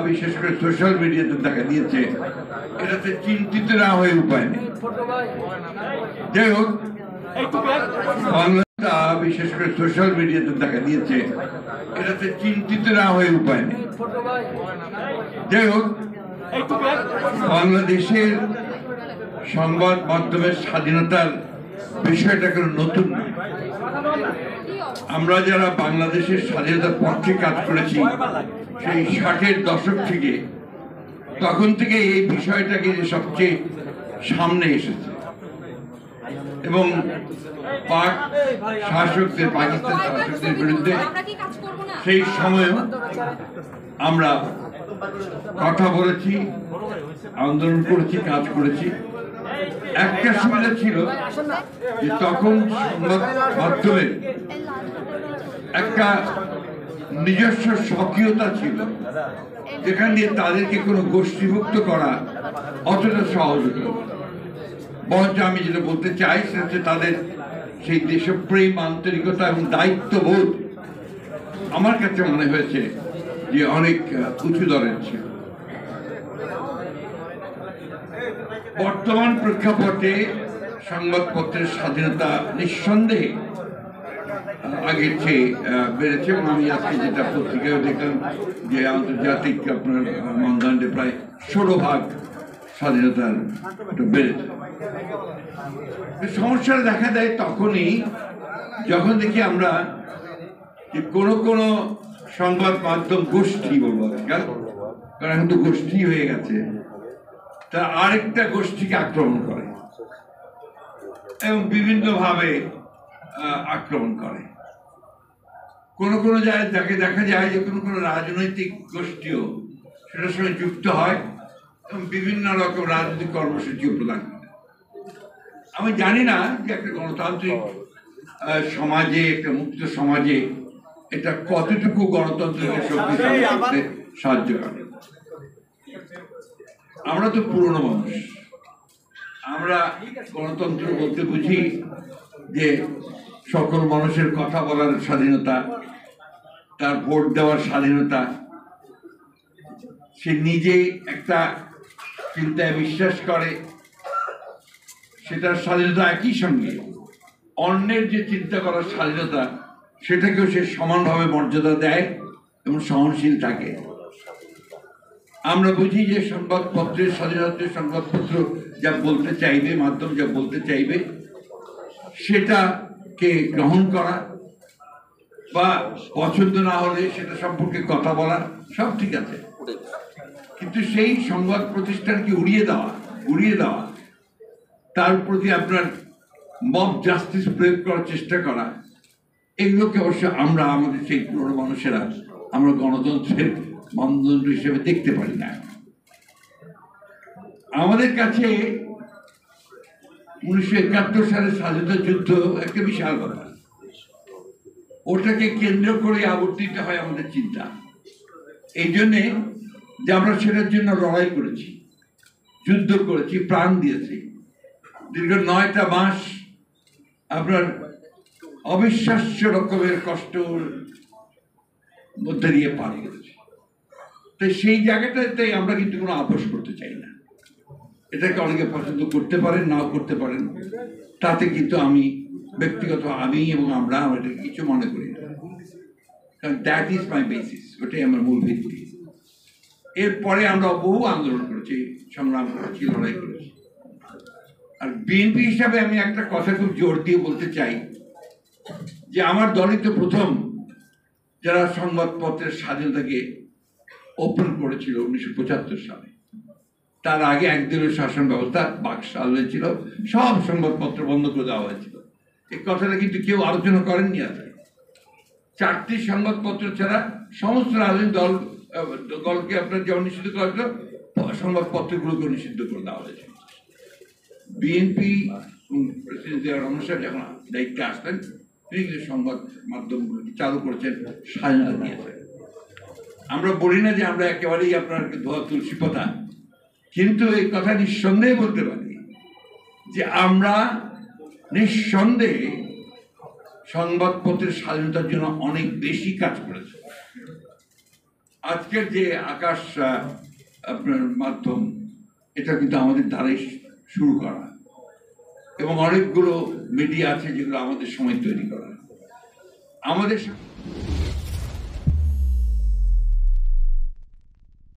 বিশেষ করে সোশ্যাল মিডিয়াতে দেখা দিয়েছে, এটাতে চিন্তিত না হয়ে উপায় নেই। যাই হোক, বাংলাটা বিশেষ করে সোশ্যাল মিডিয়াতে দেখা দিয়েছে, এটাতে চিন্তিত না হয়ে উপায় নেই। যাই হোক, বাংলাদেশের সংবাদ মাধ্যমের স্বাধীনতার বিষয়টা কোনো নতুন নয়। আমরা যারা বাংলাদেশের স্বাধীনতার পক্ষে কাজ করেছি সেই 60-এর দশক থেকে, তখন থেকে এই বিষয়টাকে সবচেয়ে সামনে এসেছে এবং পাক শাসকদের, পাকিস্তান শাসকদের বিরুদ্ধে সেই সময়ও আমরা কথা বলেছি, আন্দোলন করেছি, কাজ করেছি। একটা সুবিধা ছিল যে তখন সংবাদ মাধ্যমের একটা নিজস্ব স্বকীয়তা ছিল, যেখান দিয়ে তাদেরকে কোনো গোষ্ঠীভুক্ত করা অতটা সহজ হতো। বরঞ্চ আমি যেটা বলতে চাই সেটা হচ্ছে তাদের সেই দেশপ্রেম, আন্তরিকতা এবং দায়িত্ববোধ আমার কাছে মনে হয়েছে যে অনেক উঁচু দরের ছিল। বর্তমান প্রেক্ষাপটে সংবাদপত্রের স্বাধীনতা নিঃসন্দেহে আগের চেয়ে বেড়েছে এবং আমি আজকে যেটা পত্রিকায় দেখলাম যে আন্তর্জাতিক আপনার মানদণ্ডে প্রায় 16% স্বাধীনতার বেড়েছে। সমস্যাটা দেখা দেয় তখনই যখন দেখি আমরা যে কোনো সংবাদ মাধ্যম গোষ্ঠী বলবো আজকাল, কারণ এখন তো গোষ্ঠী হয়ে গেছে, তারা আরেকটা গোষ্ঠীকে আক্রমণ করে এবং বিভিন্নভাবে আক্রমণ করে। কোনো জায়গায় যাকে দেখা যায় যে কোনো রাজনৈতিক গোষ্ঠীও সেটার সঙ্গে যুক্ত হয় এবং বিভিন্ন রকম রাজনৈতিক কর্মসূচিও প্রদান করে। আমি জানি না যে একটা গণতান্ত্রিক সমাজে, একটা মুক্ত সমাজে এটা কতটুকু গণতন্ত্রকে শক্তিশালী করতে সাহায্য করে। আমরা তো পুরনো মানুষ, আমরা গণতন্ত্র বলতে বুঝি যে সকল মানুষের কথা বলার স্বাধীনতা, তার ভোট দেওয়ার স্বাধীনতা, সে নিজে একটা চিন্তায় বিশ্বাস করে সেটার স্বাধীনতা, একই সঙ্গে অন্যের যে চিন্তা করার স্বাধীনতা সেটাকেও সে সমানভাবে মর্যাদা দেয় এবং সহনশীল থাকে। আমরা বুঝি যে সংবাদপত্রের স্বাধীনতা, সংবাদপত্র যা বলতে চাইবে, মাধ্যম যা বলতে চাইবে সেটাকে গ্রহণ করা বা পছন্দ না হলে সেটা সম্পর্কে কথা বলা সব ঠিক আছে, কিন্তু সেই সংবাদ প্রতিষ্ঠানকে উড়িয়ে দেওয়া, তার প্রতি আপনার মব জাস্টিস প্রয়োগ করার চেষ্টা করা, এগুলোকে অবশ্য আমরা আমাদের সেই পুরনো মানুষেরা আমরা গণতন্ত্রের মানদণ্ড হিসেবে দেখতে পারি না। আমাদের কাছে 1971 সালের স্বাধীনতা যুদ্ধ একটা বিশাল ব্যাপার, ওটাকে কেন্দ্র করে আবর্তিত হয় আমাদের চিন্তা। এই জন্যে যে আমরা সেটার জন্য লড়াই করেছি, যুদ্ধ করেছি, প্রাণ দিয়েছি, দীর্ঘ 9টা মাস আপনার অবিশ্বাস্য রকমের কষ্টর মধ্যে দিয়ে পার করেছি। তো সেই জায়গাটাতে আমরা কিন্তু কোনো আপোষ করতে চাই না। এটাকে অনেকে পছন্দ করতে পারেন, নাও করতে পারেন, তাতে কিন্তু আমি ব্যক্তিগত এবং আমরা এটাকে কিছু মনে করি না, কারণ দ্যাট ইজ মাই বেসিস, ওটাই আমার মূল ভিত্তি। এরপরে আমরা বহু আন্দোলন করেছি, সংগ্রাম করেছি, লড়াই করেছি। আর বিএনপি হিসাবে আমি একটা কথা খুব জোর দিয়ে বলতে চাই যে আমার দলই তো প্রথম যারা সংবাদপত্রের স্বাধীনতাকে ওপেন করেছিল 1975 সালে। তার আগে একদলীয় শাসন ব্যবস্থা বাকশাল হয়েছিল, সব সংবাদপত্র বন্ধ করে দেওয়া হয়েছিল। এই কথাটা কিন্তু কেউ আলোচনা করেননি। আছে 4টি সংবাদপত্র ছাড়া সমস্ত রাজনৈতিক দলকে আপনার যেমন নিষিদ্ধ করা হয়েছিল, সংবাদপত্রগুলোকে নিষিদ্ধ করে দেওয়া হয়েছিল। বিএনপি প্রেসিডেন্ট জিয়া রহমান সাহেব যখন দায়িত্বে আসলেন, তিনি কিন্তু সংবাদ মাধ্যমগুলোকে চালু করেছেন, স্বাধীনতা দিয়েছেন। আমরা বলি না যে আমরা একেবারেই আপনার ধোয়া তুলসী পাতা, কিন্তু এই কথা নিঃসন্দেহে বলতে পারি যে আমরা নিঃসন্দেহে সংবাদপত্রের স্বাধীনতার জন্য অনেক বেশি কাজ করেছি। আজকের যে আকাশ আপনার মাধ্যম, এটা কিন্তু আমাদের দ্বারাই শুরু করা, এবং অনেকগুলো মিডিয়া আছে যেগুলো আমাদের সময় তৈরি করা আমাদের